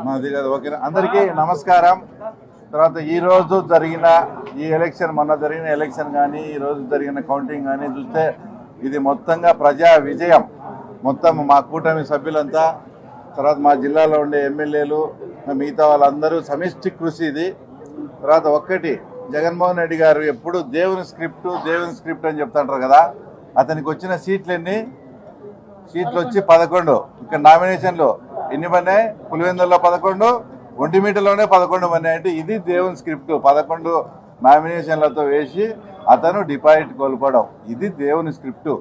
మాది కాదు ఓకేనా. అందరికీ నమస్కారం. తర్వాత ఈరోజు జరిగిన ఈ ఎలక్షన్, మొన్న జరిగిన ఎలక్షన్ కానీ ఈరోజు జరిగిన కౌంటింగ్ కానీ చూస్తే ఇది మొత్తంగా ప్రజా విజయం. మొత్తం మా కూటమి సభ్యులంతా, తర్వాత మా జిల్లాలో ఉండే ఎమ్మెల్యేలు, మిగతా వాళ్ళందరూ సమిష్టి కృషి ఇది. తర్వాత ఒక్కటి, జగన్మోహన్ రెడ్డి గారు ఎప్పుడు దేవుని స్క్రిప్ట్ అని చెప్తుంటారు కదా, అతనికి వచ్చిన సీట్లు వచ్చి 11. ఇక్కడ నామినేషన్లు ఎన్ని పడినాయి? పులివెందుల్లో 11, ఒంటిమిట్టలోనే 11 పడినాయి. అంటే ఇది దేవుని స్క్రిప్ట్. 11 నామినేషన్లతో వేసి అతను డిపాజిట్ కోల్పోవడం, ఇది దేవుని స్క్రిప్టు.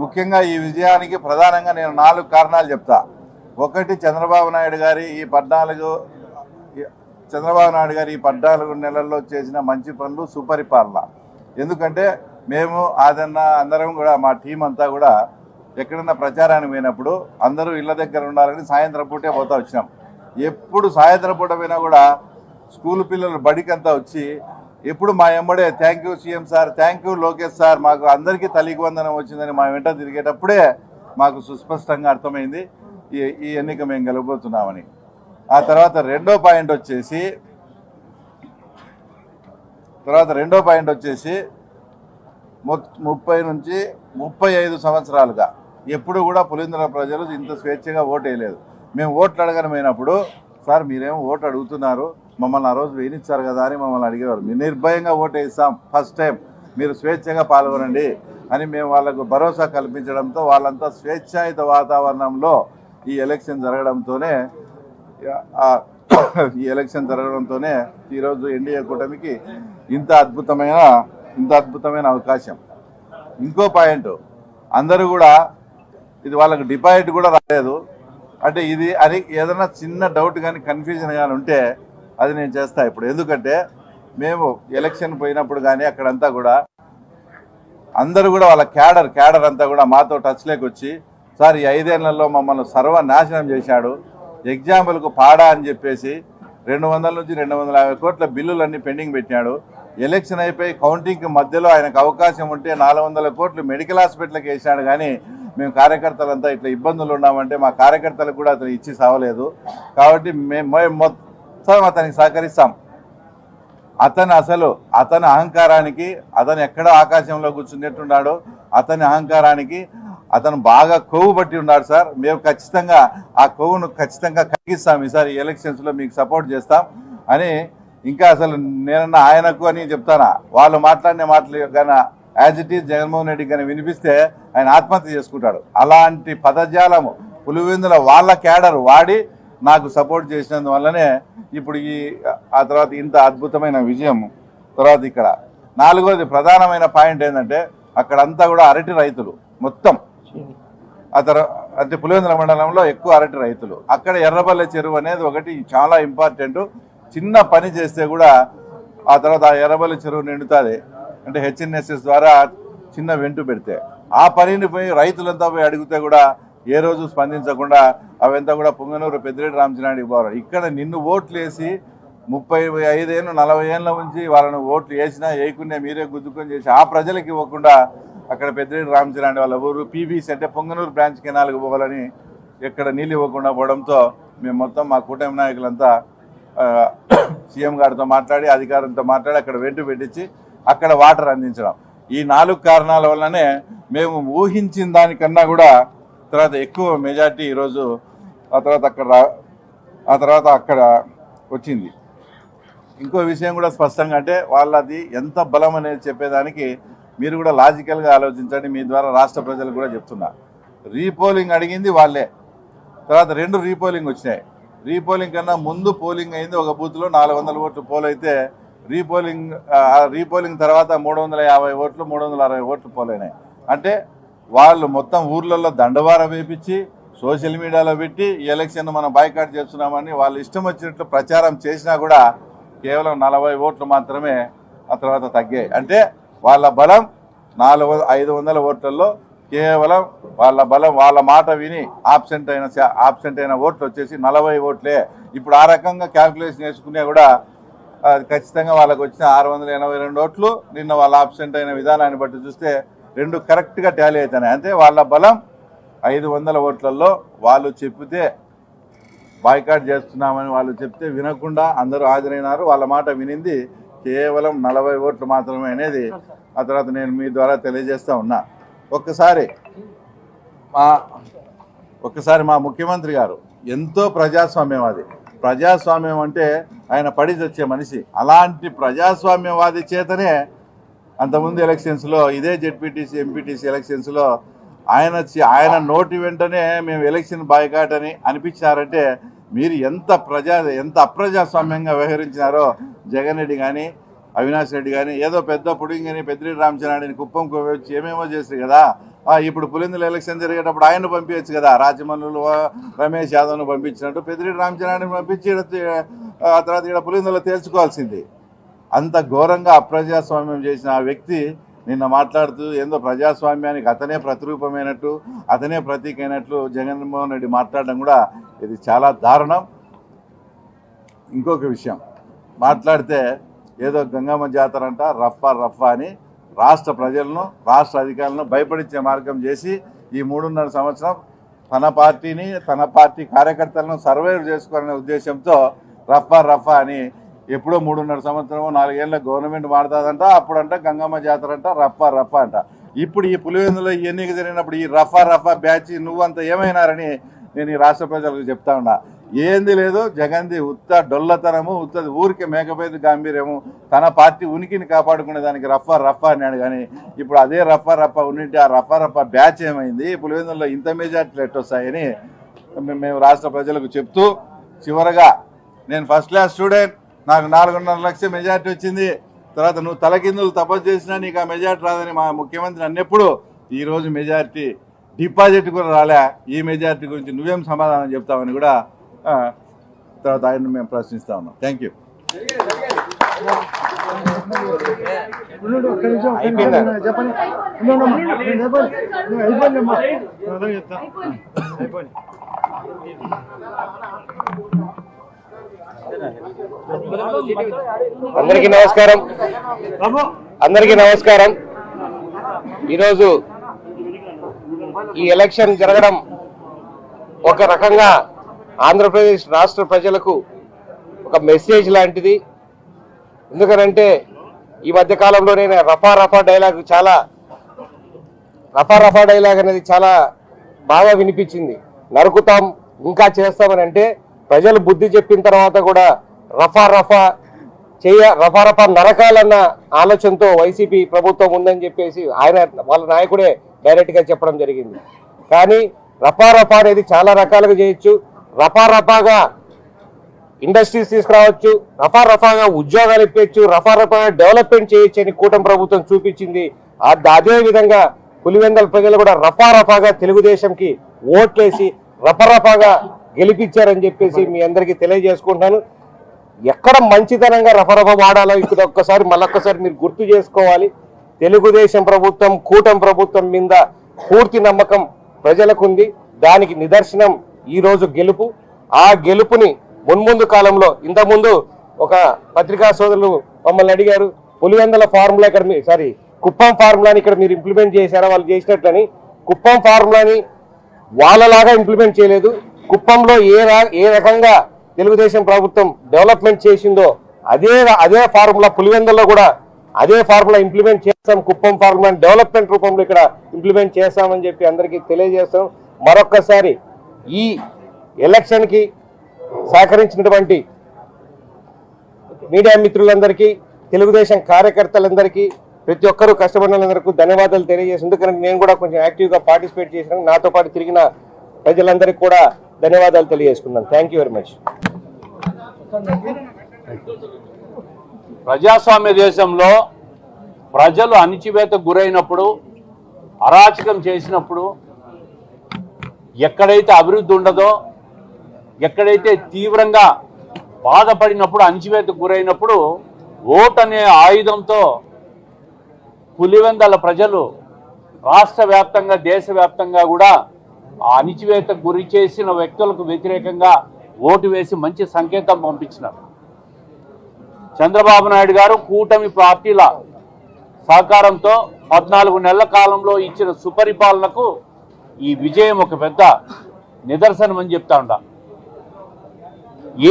ముఖ్యంగా ఈ విజయానికి ప్రధానంగా నేను 4 కారణాలు చెప్తా. ఒకటి, చంద్రబాబు నాయుడు గారి ఈ 14 నెలల్లో చేసిన మంచి పనులు, సుపరిపాలన. ఎందుకంటే మేము అందరం కూడా, మా టీం అంతా కూడా ఎక్కడన్నా ప్రచారానికి పోయినప్పుడు అందరూ ఇళ్ళ దగ్గర ఉండాలని సాయంత్రం పూటే పోతా వచ్చినాం. ఎప్పుడు సాయంత్రం పూట పోయినా కూడా స్కూల్ పిల్లలు బడికంతా వచ్చి ఎప్పుడు మా ఎంబడే thank you CM sir, thank you Lokesh sir, మాకు అందరికీ తల్లికి వందనం వచ్చిందని మా వెంట తిరిగేటప్పుడే మాకు సుస్పష్టంగా అర్థమైంది ఈ ఎన్నిక మేము గెలవబోతున్నామని. ఆ తర్వాత రెండో పాయింట్ వచ్చేసి 30 నుంచి 35 సంవత్సరాలుగా ఎప్పుడు కూడా పులివెందుల ప్రజలు ఇంత స్వేచ్ఛగా ఓటు వేయలేదు. మేము ఓట్లు అడగనమైనప్పుడు, సార్ మీరేమో ఓటు అడుగుతున్నారు, మమ్మల్ని ఆ రోజు వేయించారు కదా అని మమ్మల్ని అడిగేవారు. మేము నిర్భయంగా ఓటు వేస్తాం, ఫస్ట్ టైం మీరు స్వేచ్ఛగా పాల్గొనండి అని మేము వాళ్ళకు భరోసా కల్పించడంతో వాళ్ళంతా స్వేచ్ఛాయుత వాతావరణంలో ఈ ఎలక్షన్ జరగడంతోనే ఈరోజు ఎన్డీఏ కూటమికి ఇంత అద్భుతమైన అవకాశం. ఇంకో పాయింట్, అందరూ కూడా ఇది వాళ్ళకు డిపాజిట్ కూడా రాలేదు. అంటే ఇది అని ఏదైనా చిన్న డౌట్ కానీ కన్ఫ్యూజన్ కానీ ఉంటే అది నేను చేస్తా ఇప్పుడు. ఎందుకంటే మేము ఎలక్షన్ పోయినప్పుడు కానీ అక్కడంతా కూడా అందరూ కూడా వాళ్ళ క్యాడర్ అంతా కూడా మాతో టచ్లోకి వచ్చి, సార్ ఈ 5 ఏళ్లలో మమ్మల్ని సర్వనాశనం చేశాడు, ఎగ్జాంపుల్కు పాడా అని చెప్పేసి 200 నుంచి 250 కోట్ల బిల్లులన్నీ పెండింగ్ పెట్టినాడు. ఎలక్షన్ అయిపోయి కౌంటింగ్కి మధ్యలో ఆయనకు అవకాశం ఉంటే 400 కోట్లు మెడికల్ హాస్పిటల్కి వేసాడు. కానీ మేము కార్యకర్తలంతా ఇట్లా ఇబ్బందులు ఉన్నామంటే మా కార్యకర్తలకు కూడా అతను ఇచ్చి సావలేదు. కాబట్టి మేము మొత్తం అతనికి సహకరిస్తాం. అతని అహంకారానికి, అతను ఎక్కడ ఆకాశంలో కూర్చున్నట్టున్నాడో అతని అహంకారానికి అతను బాగా కొవ్వు పట్టి ఉన్నాడు సార్. మేము ఖచ్చితంగా ఆ కొవ్వును కరిగిస్తాం ఈసారి ఎలక్షన్స్లో, మీకు సపోర్ట్ చేస్తాం అని. ఇంకా అసలు నేనన్నా ఆయనకు అని చెప్తానా, వాళ్ళు మాట్లాడిన మాటలు కానీ as it is Jaganmohan Reddy కానీ వినిపిస్తే ఆయన ఆత్మహత్య చేసుకుంటాడు. అలాంటి పదజాలము పులివెందుల వాళ్ళ క్యాడర్ వాడి నాకు సపోర్ట్ చేసినందువల్లనే ఇప్పుడు ఆ తర్వాత ఇంత అద్భుతమైన విజయం. తర్వాత ఇక్కడ 4వది ప్రధానమైన పాయింట్ ఏంటంటే, అక్కడంతా కూడా అరటి రైతులు మొత్తం. అంటే పులివెందుల మండలంలో ఎక్కువ అరటి రైతులు. అక్కడ ఎర్రబల్లె చెరువు అనేది ఒకటి చాలా ఇంపార్టెంట్. చిన్న పని చేస్తే కూడా ఆ తర్వాత ఆ ఎర్రబల్లె చెరువు నిండుతుంది. అంటే హెచ్ఎన్ఎస్ఎస్ ద్వారా చిన్న వెంటు పెడితే ఆ పనిని పోయి రైతులంతా పోయి అడిగితే కూడా ఏ రోజు స్పందించకుండా అవంతా కూడా పొంగనూరు పెద్దిరెడ్డి రామచంద్రారెడ్డికి పోవాలి. ఇక్కడ నిన్ను ఓట్లు వేసి 35 ఏళ్ళు 40 ఏళ్ళ నుంచి వాళ్ళని ఓట్లు వేసినా వేయకుండా మీరే గుద్దుకొని చేసి ఆ ప్రజలకు ఇవ్వకుండా అక్కడ పెద్దిరెడ్డి రామచంద్రారెడ్డి వాళ్ళ ఊరు పీబీసీ అంటే పొంగనూరు బ్రాంచ్ కెనాల్కి పోవాలని ఎక్కడ నీళ్ళు ఇవ్వకుండా పోవడంతో మేము మొత్తం మా కూటమి నాయకులంతా సీఎం గారితో మాట్లాడి, అధికారులతో మాట్లాడి అక్కడ వెంటు పెట్టించి అక్కడ వాటర్ అందించడం. ఈ 4 కారణాల వల్లనే మేము ఊహించిన దానికన్నా కూడా తర్వాత ఎక్కువ మెజార్టీ ఈరోజు ఆ తర్వాత అక్కడ వచ్చింది. ఇంకో విషయం కూడా స్పష్టంగా, అంటే వాళ్ళది ఎంత బలం అనేది చెప్పేదానికి మీరు కూడా లాజికల్గా ఆలోచించండి. మీ ద్వారా రాష్ట్ర ప్రజలకు కూడా చెప్తున్నా. రీపోలింగ్ అడిగింది వాళ్ళే. తర్వాత 2 రీపోలింగ్ వచ్చినాయి. రీపోలింగ్ కన్నా ముందు పోలింగ్ అయింది ఒక బూత్లో 400 ఓట్లు పోల్ అయితే, రీపోలింగ్ తర్వాత 350 ఓట్లు 360 ఓట్లు పోలైనాయి. అంటే వాళ్ళు మొత్తం ఊర్లలో దండవారం వేపించి సోషల్ మీడియాలో పెట్టి ఈ ఎలక్షన్ మనం బాయ్కాట్ చేస్తున్నామని వాళ్ళు ఇష్టం వచ్చినట్లు ప్రచారం చేసినా కూడా కేవలం 40 ఓట్లు మాత్రమే ఆ తర్వాత తగ్గాయి. అంటే వాళ్ళ బలం 500 ఓట్లలో కేవలం వాళ్ళ మాట విని ఆబ్సెంట్ అయిన ఓట్లు వచ్చేసి 40 ఓట్లే. ఇప్పుడు ఆ రకంగా క్యాల్కులేషన్ వేసుకునే కూడా ఖచ్చితంగా వాళ్ళకు వచ్చిన 682 ఓట్లు నిన్న వాళ్ళ ఆబ్సెంట్ అయిన విధానాన్ని బట్టి చూస్తే 2 కరెక్ట్గా టాలీ అవుతున్నాయి. అంటే వాళ్ళ బలం 500 ఓట్లలో వాళ్ళు చెప్పితే బాయ్కాట్ చేస్తున్నామని వాళ్ళు చెప్తే వినకుండా అందరూ హాజరైనారు. వాళ్ళ మాట వినింది కేవలం 40 ఓట్లు మాత్రమే అనేది ఆ తర్వాత నేను మీ ద్వారా తెలియజేస్తూ ఉన్నా. ఒక్కసారి మా ముఖ్యమంత్రి గారు ఎంతో ప్రజాస్వామ్యవాది. ప్రజాస్వామ్యం అంటే ఆయన పడి వచ్చే మనిషి. అలాంటి ప్రజాస్వామ్యవాది చేతనే అంతకుముందు ఎలక్షన్స్లో ఇదే జెడ్పీటీసీ ఎంపీటీసీ ఎలక్షన్స్లో ఆయన నోటి వెంటనే మేము ఎలక్షన్ బాయ్కాట్ అని అనిపించారంటే మీరు ఎంత అప్రజాస్వామ్యంగా వ్యవహరించినారో. జగన్ రెడ్డి కానీ అవినాష్ రెడ్డి కానీ ఏదో పెద్ద పుడింగని పెద్దిరెడ్డి రామచంద్రారెడ్డిని కుప్పంకు వచ్చి ఏమేమో చేస్తారు కదా. ఇప్పుడు పులిందుల ఎలక్షన్ జరిగేటప్పుడు ఆయన పంపించచ్చు కదా. రాజమల్లులు రమేష్ యాదవ్ను పంపించినట్టు పెద్దిరెడ్డి రామచంద్రారెడ్డిని పంపించి ఆ తర్వాత ఇక్కడ పులిందులో తేల్చుకోవాల్సింది. అంత ఘోరంగా అప్రజాస్వామ్యం చేసిన ఆ వ్యక్తి నిన్న మాట్లాడుతూ ఏందో ప్రజాస్వామ్యానికి అతనే ప్రతిరూపమైనట్టు అతనే ప్రతీక అయినట్లు జగన్మోహన్ రెడ్డి మాట్లాడడం కూడా ఇది చాలా దారుణం. ఇంకొక విషయం మాట్లాడితే ఏదో గంగమ్మ జాతర అంట రఫా అని రాష్ట్ర ప్రజలను రాష్ట్ర అధికారులను భయపడించే మార్గం చేసి ఈ 3.5 సంవత్సరం తన పార్టీని తన పార్టీ కార్యకర్తలను సర్వైవ్ చేసుకోవాలనే ఉద్దేశంతో రఫా అని ఎప్పుడో 3.5 సంవత్సరం 4 ఏళ్ళ గవర్నమెంట్ మారుతుందంట. అప్పుడంట గంగమ్మ జాతర అంట రఫా అంట. ఇప్పుడు ఈ పులివెందులో ఈ ఎన్నిక జరిగినప్పుడు ఈ రఫా బ్యాచ్ నువ్వంతా ఏమైనారని నేను ఈ రాష్ట్ర ప్రజలకు చెప్తా ఉన్నా. ఏంది లేదు జగన్ది ఉత్త డొల్లతనము ఉత్తది ఊరికే మేకపోయేది గాంభీర్యము. తన పార్టీ ఉనికిని కాపాడుకునే దానికి రఫా అన్నాడు. కానీ ఇప్పుడు అదే రఫా ఉన్నింటి ఆ రఫా బ్యాచ్ ఏమైంది, పులివెందులో ఇంత మెజార్టీలు ఎట్టొస్తాయని మేము రాష్ట్ర ప్రజలకు చెప్తూ చివరగా నేను ఫస్ట్ క్లాస్ స్టూడెంట్, నాకు 4.5 లక్షల మెజార్టీ వచ్చింది. తర్వాత నువ్వు తలకిందులు తపస్సు చేసినా నీకు ఆ మెజార్టీ రాదని మా ముఖ్యమంత్రి అన్నప్పుడు ఈరోజు మెజార్టీ డిపాజిట్ కూడా రాలే. ఈ మెజార్టీ గురించి నువ్వేం సమాధానం చెప్తావని కూడా తర్వాత ఆయన మేము ప్రశ్నిస్తా ఉన్నాం. Thank you. అందరికీ నమస్కారం. ఈరోజు ఈ ఎలక్షన్ జరగడం ఒక రకంగా ఆంధ్రప్రదేశ్ రాష్ట్ర ప్రజలకు ఒక మెసేజ్ లాంటిది. ఎందుకనంటే ఈ మధ్యకాలంలో నేను రఫా డైలాగ్ అనేది చాలా బాగా వినిపించింది. నరుకుతాం ఇంకా చేస్తామని అంటే ప్రజలు బుద్ధి చెప్పిన తర్వాత కూడా రఫా నరకాలన్న ఆలోచనతో వైసీపీ ప్రభుత్వం ఉందని చెప్పేసి వాళ్ళ నాయకుడే డైరెక్ట్గా చెప్పడం జరిగింది. కానీ రఫా అనేది చాలా రకాలుగా చేయొచ్చు. రఫాగా ఇండస్ట్రీస్ తీసుకురావచ్చు, రఫాగా ఉద్యోగాలు ఇప్పించు, రఫాగా డెవలప్మెంట్ చేయొచ్చు అని కూటమి ప్రభుత్వం చూపించింది. అదే విధంగా పులివెందుల ప్రజలు కూడా రఫాగా తెలుగుదేశంకి ఓట్లేసి రఫాగా గెలిపించారని చెప్పేసి మీ అందరికీ తెలియజేసుకుంటున్నాను. ఎక్కడ మంచితనంగా రఫా వాడాలో ఇక్కడ మళ్ళొక్కసారి మీరు గుర్తు చేసుకోవాలి. తెలుగుదేశం ప్రభుత్వం కూటమి ప్రభుత్వం మీద పూర్తి నమ్మకం ప్రజలకు ఉంది. దానికి నిదర్శనం ఈ రోజు గెలుపు. ఆ గెలుపుని మున్ముందు కాలంలో ఇంతకుముందు ఒక పత్రికా సోదరులు మమ్మల్ని అడిగారు, పులివెందుల ఫార్ములా కుప్పం ఫార్ములాని ఇక్కడ మీరు ఇంప్లిమెంట్ చేశారా, వాళ్ళు చేసినట్లని. కుప్పం ఫార్ములాని వాళ్ళలాగా ఇంప్లిమెంట్ చేయలేదు. కుప్పంలో ఏ రకంగా తెలుగుదేశం ప్రభుత్వం డెవలప్మెంట్ చేసిందో అదే ఫార్ములా పులివెందుల్లో కూడా అదే ఫార్ములా ఇంప్లిమెంట్ చేస్తాం. కుప్పం ఫార్ములా డెవలప్మెంట్ రూపంలో ఇక్కడ ఇంప్లిమెంట్ చేస్తామని చెప్పి అందరికీ తెలియజేస్తాం. మరొక్కసారి ఈ ఎలక్షన్కి సహకరించినటువంటి మీడియా మిత్రులందరికీ, తెలుగుదేశం కార్యకర్తలందరికీ, ప్రతి ఒక్కరూ కష్టపడిన వాళ్ళందరికీ ధన్యవాదాలు తెలియజేసి, ఎందుకంటే నేను కూడా కొంచెం యాక్టివ్గా పార్టిసిపేట్ చేసినాను. నాతో పాటు తిరిగిన ప్రజలందరికీ కూడా ధన్యవాదాలు తెలియజేసుకున్నాను. Thank you very much. ప్రజాస్వామ్య దేశంలో ప్రజలు అణిచివేతకు గురైనప్పుడు, అరాచకం చేసినప్పుడు, ఎక్కడైతే అభివృద్ధి ఉండదో, ఎక్కడైతే తీవ్రంగా బాధపడినప్పుడు, అణిచివేతకు గురైనప్పుడు ఓటు అనే ఆయుధంతో పులివెందుల ప్రజలు రాష్ట్ర వ్యాప్తంగా దేశవ్యాప్తంగా కూడా ఆ అణిచివేతకు గురి చేసిన వ్యక్తులకు వ్యతిరేకంగా ఓటు వేసి మంచి సంకేతం పంపించినారు. చంద్రబాబు నాయుడు గారు కూటమి పార్టీల సహకారంతో 14 నెలల కాలంలో ఇచ్చిన సుపరిపాలనకు ఈ విజయం ఒక పెద్ద నిదర్శనం అని చెప్తా ఉంటా.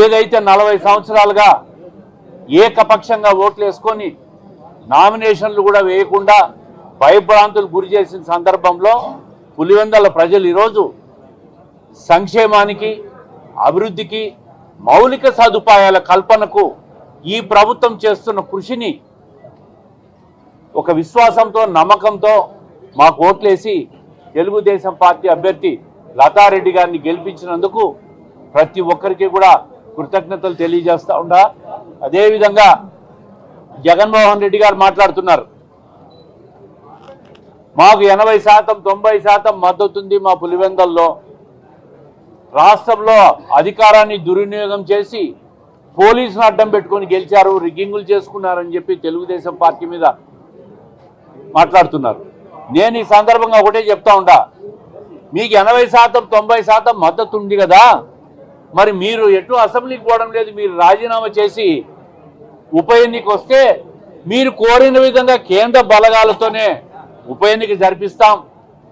ఏదైతే 40 సంవత్సరాలుగా ఏకపక్షంగా ఓట్లు వేసుకొని నామినేషన్లు కూడా వేయకుండా భయభ్రాంతులు గురి చేసిన సందర్భంలో పులివెందుల ప్రజలు ఈరోజు సంక్షేమానికి, అభివృద్ధికి, మౌలిక సదుపాయాల కల్పనకు ఈ ప్రభుత్వం చేస్తున్న కృషిని ఒక విశ్వాసంతో, నమ్మకంతో మాకు ఓట్లేసి తెలుగుదేశం పార్టీ అభ్యర్థి లతారెడ్డి గారిని గెలిపించినందుకు ప్రతి ఒక్కరికి కూడా కృతజ్ఞతలు తెలియజేస్తా ఉండా. అదేవిధంగా జగన్మోహన్ రెడ్డి గారు మాట్లాడుతున్నారు, మాకు 80% 90% మద్దతు ఉంది మా పులివెందుల్లో. రాష్ట్రంలో అధికారాన్ని దుర్వినియోగం చేసి పోలీసును అడ్డం పెట్టుకొని గెలిచారు, రిగ్గింగులు చేసుకున్నారని చెప్పి తెలుగుదేశం పార్టీ మీద మాట్లాడుతున్నారు. నేను ఈ సందర్భంగా ఒకటే చెప్తా ఉండా, మీకు 80% 90% మద్దతు ఉంది కదా, మరి మీరు ఎటు అసెంబ్లీకి పోవడం లేదు, మీరు రాజీనామా చేసి ఉప ఎన్నిక వస్తే మీరు కోరిన విధంగా కేంద్ర బలగాలతోనే ఉప ఎన్నిక జరిపిస్తాం,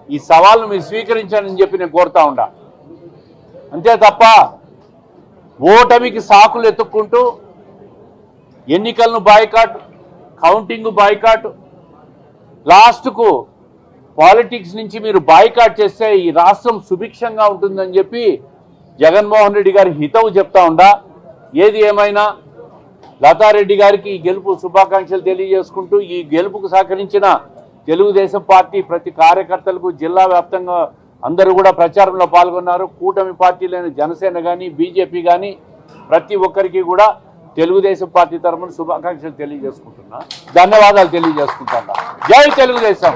ఈ సవాల్ను మీరు స్వీకరించాలని చెప్పి నేను కోరుతా ఉండా. అంతే తప్ప ఓటమికి సాకులు ఎత్తుక్కుంటూ ఎన్నికలను బాయ్కాట్, కౌంటింగ్ బాయ్కాట్, లాస్ట్కు పాలిటిక్స్ నుంచి మీరు బాయ్కాట్ చేస్తే ఈ రాష్ట్రం సుభిక్షంగా ఉంటుందని చెప్పి జగన్మోహన్ రెడ్డి గారి హితవు చెప్తా ఉండా. ఏది ఏమైనా లతారెడ్డి గారికి ఈ గెలుపు శుభాకాంక్షలు తెలియజేసుకుంటూ, ఈ గెలుపుకు సహకరించిన తెలుగుదేశం పార్టీ ప్రతి కార్యకర్తలకు జిల్లా వ్యాప్తంగా అందరూ కూడా ప్రచారంలో పాల్గొన్నారు. కూటమి పార్టీలైన జనసేన కానీ, బీజేపీ కానీ ప్రతి ఒక్కరికి కూడా తెలుగుదేశం పార్టీ తరఫున శుభాకాంక్షలు తెలియజేసుకుంటున్నా, ధన్యవాదాలు తెలియజేసుకుంటున్నా. జై తెలుగుదేశం.